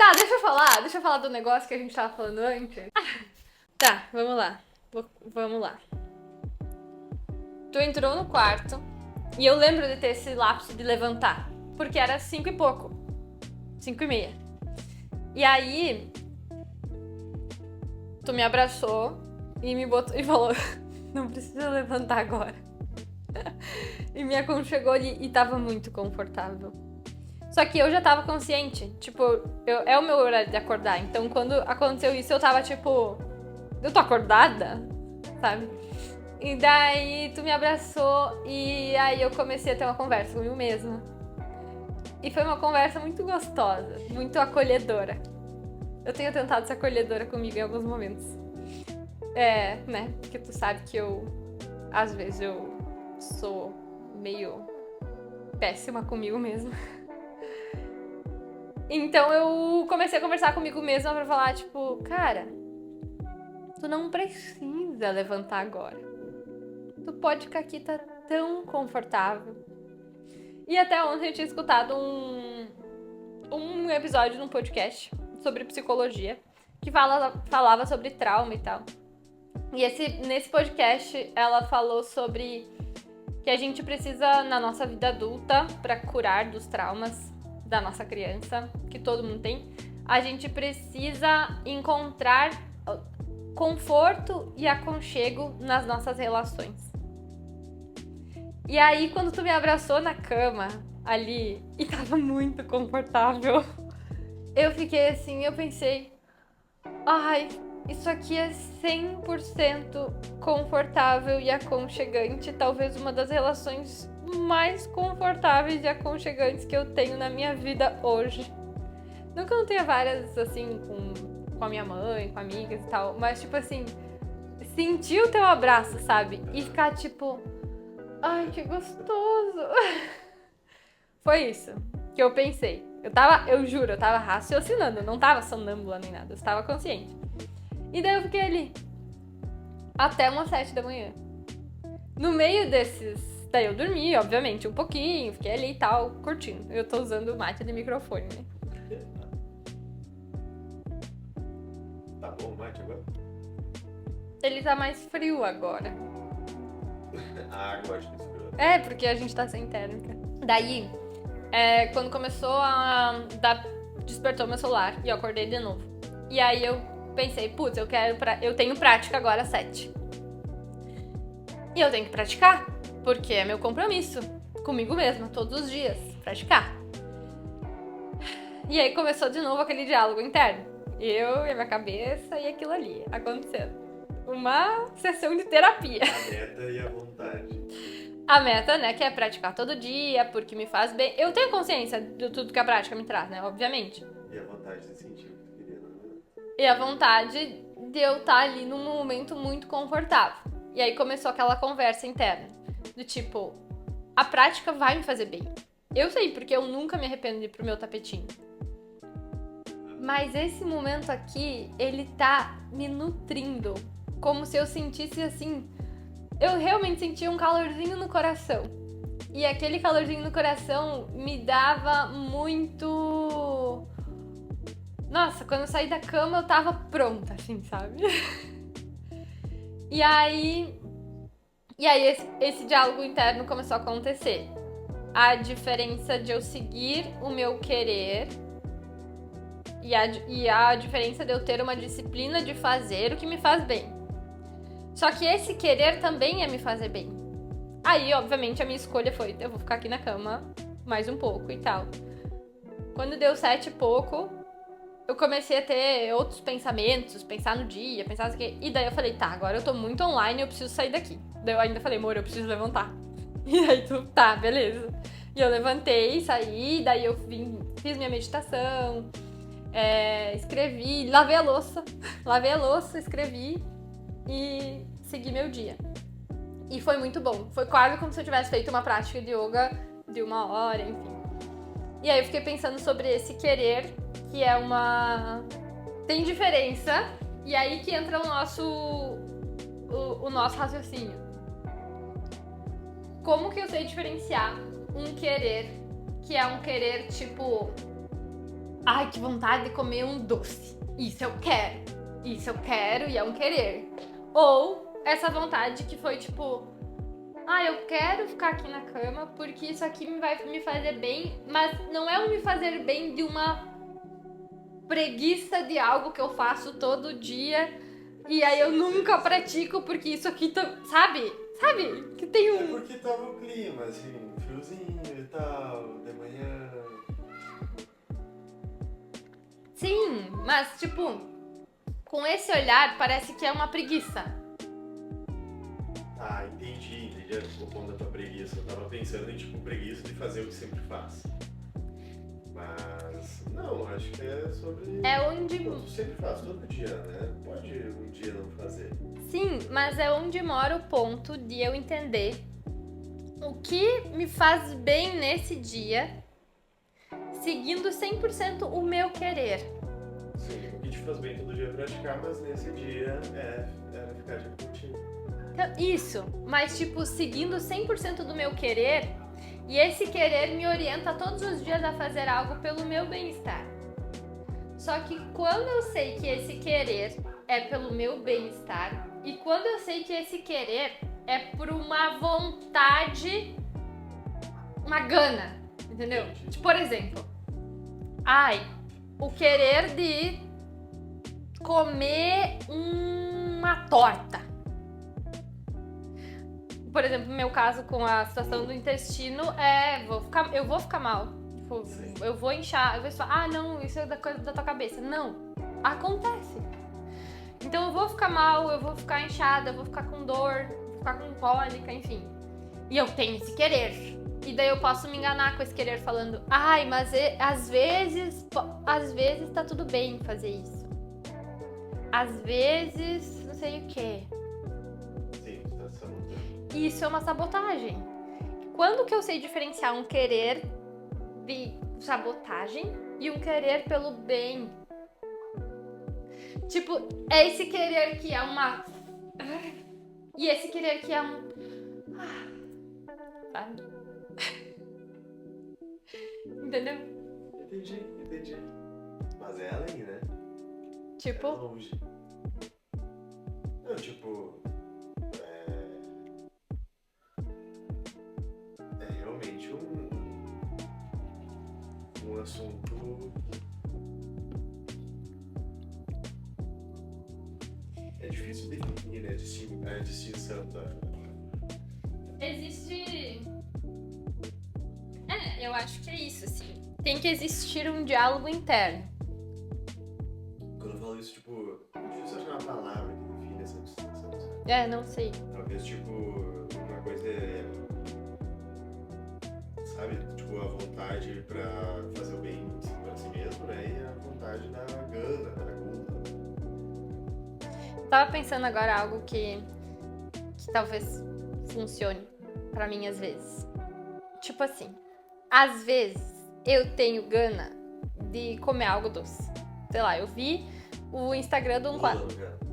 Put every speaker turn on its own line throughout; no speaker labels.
Tá, deixa eu falar do negócio que a gente tava falando antes. Tá, vamos lá. Vamos lá. Tu entrou no quarto e eu lembro de ter esse lapso de levantar, porque era 5 e pouco. 5:30. E aí, tu me abraçou e me botou e falou, não precisa levantar agora. E me aconchegou ali e tava muito confortável. Só que eu já tava consciente, tipo, é o meu horário de acordar. Então quando aconteceu isso, eu tava tipo, eu tô acordada, sabe? E daí tu me abraçou e aí eu comecei a ter uma conversa comigo mesma. E foi uma conversa muito gostosa, muito acolhedora. Eu tenho tentado ser acolhedora comigo em alguns momentos. Né? Porque tu sabe que às vezes eu sou meio péssima comigo mesma. Então eu comecei a conversar comigo mesma pra falar, tipo, cara, tu não precisa levantar agora. Tu pode ficar aqui, tá tão confortável. E até ontem eu tinha escutado um episódio num podcast sobre psicologia que falava sobre trauma e tal. E nesse podcast ela falou sobre que a gente precisa, na nossa vida adulta, pra curar dos traumas da nossa criança, que todo mundo tem, a gente precisa encontrar conforto e aconchego nas nossas relações. E aí, quando tu me abraçou na cama, ali, e tava muito confortável, eu fiquei assim, eu pensei, ai, isso aqui é 100% confortável e aconchegante, talvez uma das relações mais confortáveis e aconchegantes que eu tenho na minha vida hoje. Não que eu não tenha várias, assim, com a minha mãe, com amigas e tal, mas, tipo assim, sentir o teu abraço, sabe? E ficar, tipo, ai, que gostoso. Foi isso que eu pensei. Eu juro, eu tava raciocinando, eu não tava sonâmbula nem nada, eu estava consciente. E daí eu fiquei ali, até umas 7 da manhã. No meio desses... Daí eu dormi, obviamente, um pouquinho, fiquei ali e tal, curtindo. Eu tô usando o mate de microfone, né?
Tá bom o mate agora?
Ele tá mais frio agora.
A água acho que esfriou.
Porque a gente tá sem térmica. Daí, quando começou despertou meu celular e eu acordei de novo. E aí eu pensei, putz, eu tenho prática agora às 7. E eu tenho que praticar, porque é meu compromisso comigo mesma, todos os dias, praticar. E aí começou de novo aquele diálogo interno. Eu e a minha cabeça e aquilo ali acontecendo. Uma sessão de terapia.
A meta e a vontade.
A meta, né, que é praticar todo dia, porque me faz bem. Eu tenho consciência de tudo que a prática me traz, né, obviamente.
E a vontade de sentir o que tu queria, não é?
E a vontade de eu estar ali num momento muito confortável. E aí começou aquela conversa interna. Do tipo, a prática vai me fazer bem. Eu sei, porque eu nunca me arrependo de ir pro meu tapetinho. Mas esse momento aqui, ele tá me nutrindo. Como se eu sentisse assim... Eu realmente sentia um calorzinho no coração. E aquele calorzinho no coração me dava muito... Nossa, quando eu saí da cama eu tava pronta, assim, sabe? E aí esse diálogo interno começou a acontecer. A diferença de eu seguir o meu querer e a diferença de eu ter uma disciplina de fazer o que me faz bem. Só que esse querer também é me fazer bem. Aí, obviamente, a minha escolha foi, eu vou ficar aqui na cama mais um pouco e tal. Quando deu 7 e pouco, eu comecei a ter outros pensamentos, pensar no dia, pensar o quê. E daí eu falei, tá, agora eu tô muito online, eu preciso sair daqui. Daí eu ainda falei, amor, eu preciso levantar. E aí tu, tá, beleza. E eu levantei, saí, daí eu fiz minha meditação, escrevi, lavei a louça, escrevi e segui meu dia. E foi muito bom. Foi quase como se eu tivesse feito uma prática de yoga de 1 hora, enfim. E aí eu fiquei pensando sobre esse querer, que é tem diferença, e aí que entra o nosso raciocínio. Como que eu sei diferenciar um querer, que é um querer tipo... ai, que vontade de comer um doce. Isso eu quero. Isso eu quero e é um querer. Ou essa vontade que foi tipo, ah, eu quero ficar aqui na cama porque isso aqui vai me fazer bem, mas não é um me fazer bem de uma preguiça de algo que eu faço todo dia e aí eu nunca pratico porque isso aqui tá, sabe? Que tem
É porque tava o clima, assim, friozinho e tal, de manhã.
Sim, mas tipo, com esse olhar parece que é uma preguiça.
Ah, entendi o ponto da tua preguiça. Eu tava pensando em, tipo, preguiça de fazer o que sempre faz. Mas, não, acho que é sobre...
É onde...
Não, tu sempre faz, todo dia, né? Pode um dia não fazer.
Sim, mas é onde mora o ponto de eu entender o que me faz bem nesse dia, seguindo 100% o meu querer.
Sim, o que te faz bem todo dia é praticar, mas nesse dia era ficar de curtindo.
Então, isso, mas tipo, seguindo 100% do meu querer, e esse querer me orienta todos os dias a fazer algo pelo meu bem-estar. Só que quando eu sei que esse querer é pelo meu bem-estar, e quando eu sei que esse querer é por uma vontade, uma gana, entendeu? Tipo, por exemplo, o querer de comer uma torta. Por exemplo, no meu caso com a situação do intestino, eu vou ficar mal. Tipo, eu vou inchar. Às vezes fala, não, isso é da coisa da tua cabeça. Não, acontece. Então eu vou ficar mal, eu vou ficar inchada, eu vou ficar com dor, vou ficar com cólica, enfim. E eu tenho esse querer. E daí eu posso me enganar com esse querer falando, mas às vezes tá tudo bem fazer isso. Às vezes, não sei o quê.
Sim, tu tá sabotando.
Isso é uma sabotagem. Quando que eu sei diferenciar um querer de sabotagem e um querer pelo bem? Tipo, é esse querer que é uma... E esse querer que é um... Sabe? Entendeu?
Entendi. Mas é além, né?
Tipo...
É longe. Não, tipo... É realmente um assunto... É difícil definir, né? A distinção da...
Existe... eu acho que é isso, assim. Tem que existir um diálogo interno.
Quando eu falo isso, tipo... É difícil achar uma palavra que define essa distinção, sabe?
Não sei.
Talvez, tipo, uma coisa é... Sabe? Tipo, a vontade pra fazer o bem pra si mesmo, né? E a vontade da gana, da gula.
Tava pensando agora algo que talvez funcione pra mim às vezes. Tipo assim, às vezes eu tenho gana de comer algo doce. Sei lá, eu vi o Instagram do 145.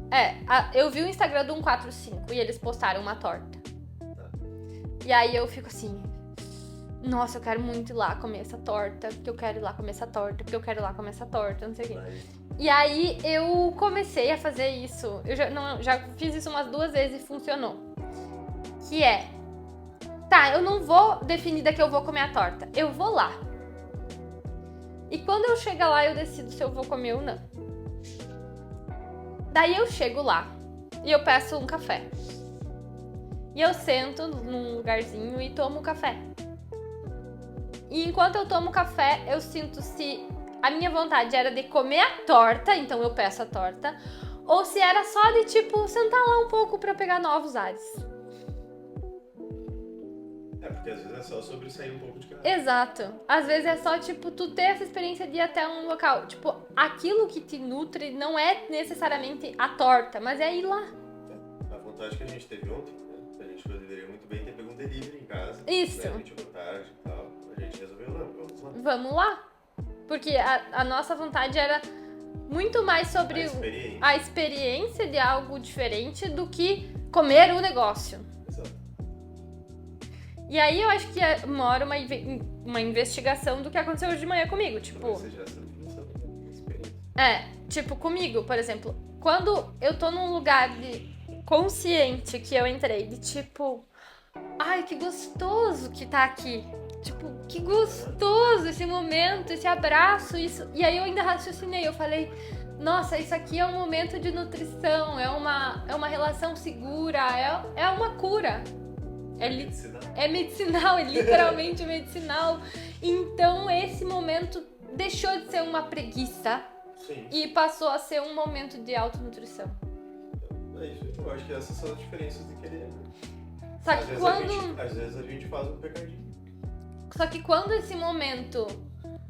Eu vi o Instagram do 145 e eles postaram uma torta. E aí eu fico assim, nossa, eu quero muito ir lá comer essa torta, porque eu quero ir lá comer essa torta, porque eu quero ir lá comer essa torta, não sei o quê. E aí eu comecei a fazer isso. Eu já fiz isso umas 2 vezes e funcionou. Que é, eu não vou definir daqui eu vou comer a torta. Eu vou lá. E quando eu chegar lá, eu decido se eu vou comer ou não. Daí eu chego lá e eu peço um café. E eu sento num lugarzinho e tomo o café. E enquanto eu tomo café, eu sinto se a minha vontade era de comer a torta, então eu peço a torta, ou se era só de, tipo, sentar lá um pouco pra pegar novos ares.
É, porque às vezes é só sobre sair um pouco de casa.
Exato. Às vezes é só, tipo, tu ter essa experiência de ir até um local. Tipo, aquilo que te nutre não é necessariamente a torta, mas é ir lá.
A vontade que a gente teve ontem, né? A gente poderia muito bem ter pego um delivery em casa.
Isso.
Né? A gente chegou tarde e tal. A gente resolveu, não, vamos lá.
Vamos lá. Porque a nossa vontade era muito mais sobre a experiência de algo diferente do que comer o negócio.
Exato.
E aí eu acho que mora uma investigação do que aconteceu hoje de manhã comigo. Tipo,
Talvez seja essa definição.
Tipo, comigo, por exemplo, quando eu tô num lugar de consciente que eu entrei, de tipo, ai, que gostoso que tá aqui. Tipo, que gostoso esse momento, esse abraço, isso. E aí eu ainda raciocinei, eu falei, nossa, isso aqui é um momento de nutrição, é uma relação segura, é uma cura. É medicinal, é literalmente medicinal. Então esse momento deixou de ser uma preguiça.
Sim.
E passou a ser um momento de autonutrição.
Eu acho que essas são as diferenças de querer.
Só que
Às vezes a gente faz um pecadinho.
Só que quando esse momento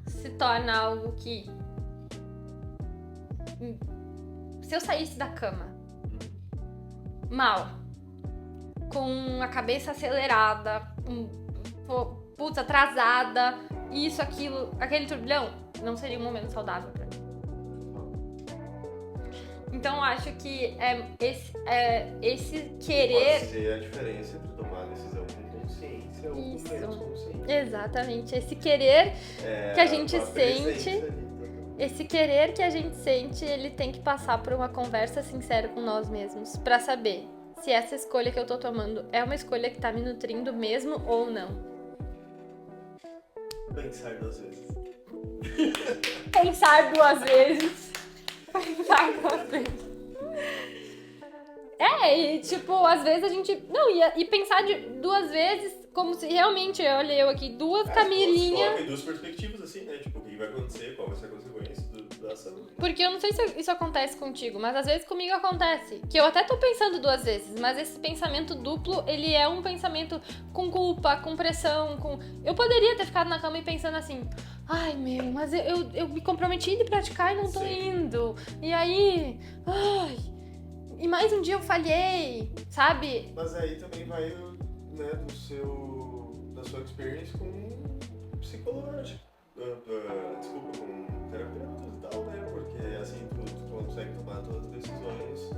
se torna algo que... Se eu saísse da cama mal, com a cabeça acelerada, putz, atrasada, isso, aquilo, aquele turbilhão, não seria um momento saudável pra mim. Então eu acho que esse querer...
Pode ser a diferença entre tomar a decisão com consciência ou com menos consciência.
Exatamente, esse querer que a gente sente... Esse querer que a gente sente, ele tem que passar por uma conversa sincera com nós mesmos, pra saber se essa escolha que eu tô tomando é uma escolha que tá me nutrindo mesmo ou não.
Pensar 2 vezes.
Pensar 2 vezes. Pensar 2 vezes. E tipo, às vezes a gente... Não, e pensar 2 vezes como se realmente, olha eu aqui, 2 Camilinha...
Coloca em 2 perspectivas, assim, né? Tipo, o que vai acontecer, qual vai ser a consequência da ação.
Porque eu não sei se isso acontece contigo, mas às vezes comigo acontece. Que eu até tô pensando 2 vezes, mas esse pensamento duplo, ele é um pensamento com culpa, com pressão, com... Eu poderia ter ficado na cama e pensando assim... Ai, mas eu me comprometi de praticar e não tô indo. E aí... Ai... E mais um dia eu falhei, sabe?
Mas aí também vai, né, da sua experience com psicológico. Desculpa, com terapeutas e tal, né? Porque assim tu consegue tomar todas as decisões,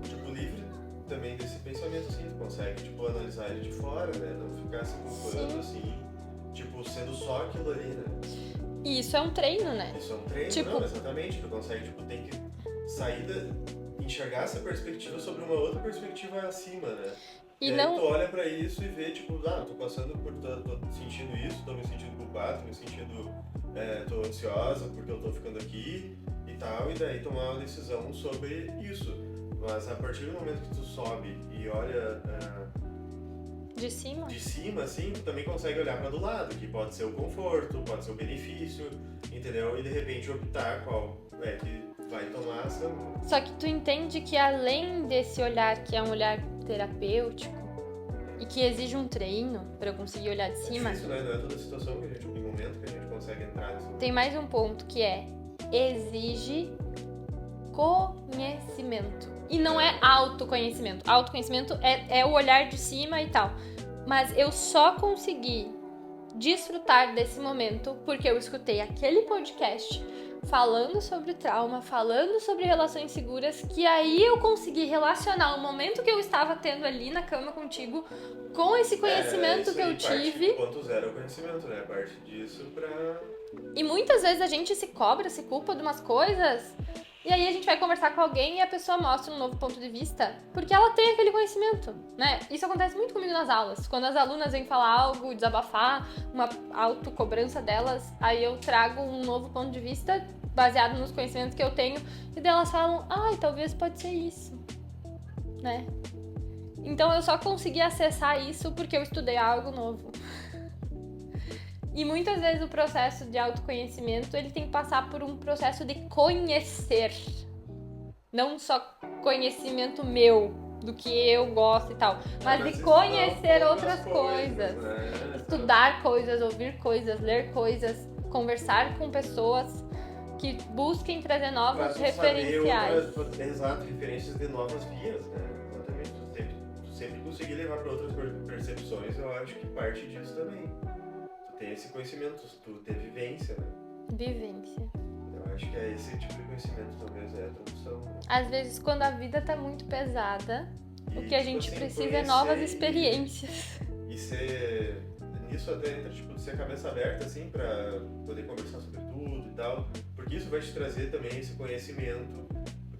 tipo, livre também desse pensamento, assim, tu consegue, tipo, analisar ele de fora, né? Não ficar se culpando, assim, tipo, sendo só aquilo ali, né?
E isso é um treino, né?
Isso é um treino,
tipo...
não, exatamente. Tu consegue, tipo, tem que sair enxergar essa perspectiva sobre uma outra perspectiva acima, né? E aí tu olha pra isso e vê, tipo, tô passando por... tô sentindo isso, tô me sentindo culpado, tô me sentindo... tô ansiosa porque eu tô ficando aqui e tal, e daí tomar uma decisão sobre isso. Mas a partir do momento que tu sobe e olha...
De cima,
assim, tu também consegue olhar pra do lado, que pode ser o conforto, pode ser o benefício, entendeu? E de repente optar qual é que vai tomar essa...
Só que tu entende que além desse olhar, que é um olhar terapêutico, e que exige um treino pra eu conseguir olhar de cima...
É difícil, né? Não é toda situação que a gente, em momento que a gente consegue entrar nesse...
Tem mais um ponto, que exige conhecimento. E não é autoconhecimento. Autoconhecimento é o olhar de cima e tal. Mas eu só consegui desfrutar desse momento porque eu escutei aquele podcast falando sobre trauma, falando sobre relações seguras, que aí eu consegui relacionar o momento que eu estava tendo ali na cama contigo com esse conhecimento que eu tive.
Ponto zero é o conhecimento, né? Parte disso pra...
E muitas vezes a gente se cobra, se culpa de umas coisas, e aí a gente vai conversar com alguém e a pessoa mostra um novo ponto de vista, porque ela tem aquele conhecimento, né? Isso acontece muito comigo nas aulas. Quando as alunas vêm falar algo, desabafar, uma autocobrança delas, aí eu trago um novo ponto de vista baseado nos conhecimentos que eu tenho, e daí elas falam, talvez pode ser isso, né? Então eu só consegui acessar isso porque eu estudei algo novo. E muitas vezes o processo de autoconhecimento, ele tem que passar por um processo de conhecer. Não só conhecimento meu, do que eu gosto e tal, mas de conhecer outras coisas.
Né?
Estudar coisas, ouvir coisas, ler coisas, conversar com pessoas que busquem trazer novos referenciais.
Exato, referências de novas vias, né? Exatamente. Tu sempre conseguir levar para outras percepções, eu acho que parte disso também. Ter esse conhecimento, tu ter vivência, né?
Vivência.
Eu acho que é esse tipo de conhecimento, talvez, é a tradução. Né?
Às vezes, quando a vida tá muito pesada, o que a gente precisa é
conhecer
novas experiências.
E ser... Nisso até entra, tipo, de ser cabeça aberta, assim, pra poder conversar sobre tudo e tal. porque isso vai te trazer também esse conhecimento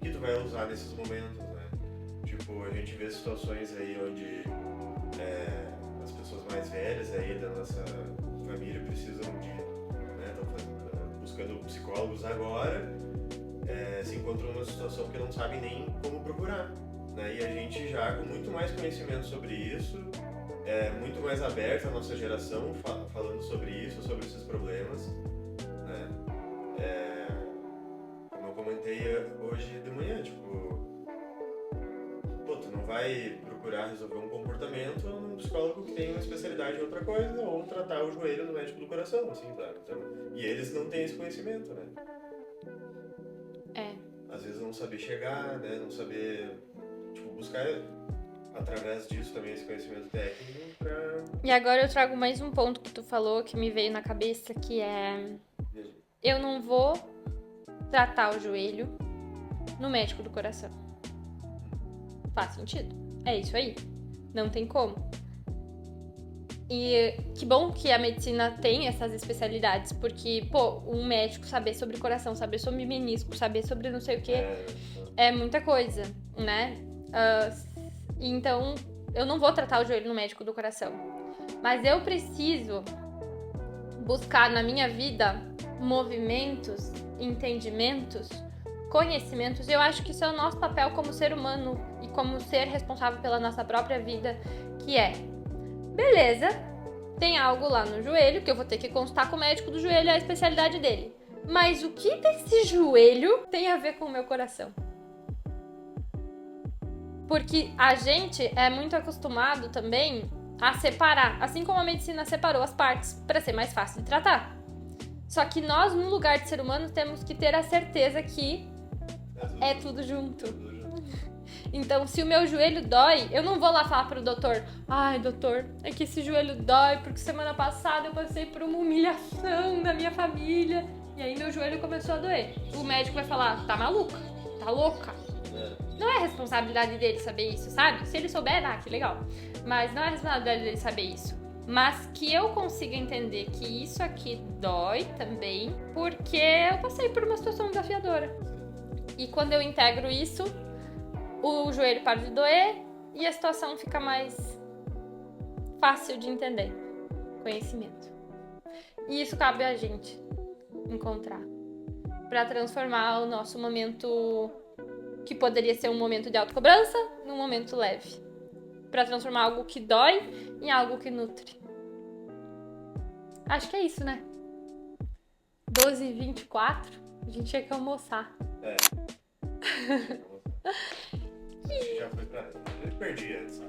que tu vai usar nesses momentos, né? Tipo, a gente vê situações aí onde as pessoas mais velhas aí da nossa família precisam de, né, estão buscando psicólogos agora, se encontram numa situação que não sabem nem como procurar, né? E a gente já com muito mais conhecimento sobre isso, muito mais aberta a nossa geração falando sobre isso, sobre esses problemas, né? Como eu comentei hoje de manhã, tipo, pô, tu não vai procurar resolver um comportamento num psicólogo que tem uma especialidade em outra coisa ou tratar o joelho no médico do coração, assim, sabe? Então, e eles não têm esse conhecimento, né? Às vezes não saber chegar, né? Não saber, tipo, buscar através disso também esse conhecimento técnico pra...
E agora eu trago mais um ponto que tu falou que me veio na cabeça, que é... Eu não vou tratar o joelho no médico do coração. Faz sentido. É isso aí. Não tem como. E que bom que a medicina tem essas especialidades, porque, pô, um médico saber sobre coração, saber sobre menisco, saber sobre não sei o que, é muita coisa, né? Então, eu não vou tratar o joelho no médico do coração. Mas eu preciso buscar na minha vida movimentos, entendimentos, conhecimentos. Eu acho que isso é o nosso papel como ser humano e como ser responsável pela nossa própria vida, que é, beleza, tem algo lá no joelho que eu vou ter que consultar com o médico do joelho, é a especialidade dele. Mas o que desse joelho tem a ver com o meu coração? Porque a gente é muito acostumado também a separar, assim como a medicina separou as partes para ser mais fácil de tratar. Só que nós, no lugar de ser humano, temos que ter a certeza que é tudo junto. Então, se o meu joelho dói, eu não vou lá falar pro doutor: ai, doutor, é que esse joelho dói porque semana passada eu passei por uma humilhação da minha família e aí meu joelho começou a doer. O médico vai falar: tá maluca? Tá louca? Não é responsabilidade dele saber isso, sabe? Se ele souber, que legal. Mas não é responsabilidade dele saber isso. Mas que eu consiga entender que isso aqui dói também porque eu passei por uma situação desafiadora. E quando eu integro isso, o joelho para de doer e a situação fica mais fácil de entender. Conhecimento. E isso cabe a gente encontrar para transformar o nosso momento, que poderia ser um momento de autocobrança, num momento leve. Para transformar algo que dói em algo que nutre. Acho que é isso, né? 12h24, a gente tinha que almoçar.
Já foi pra... Eu perdi antes.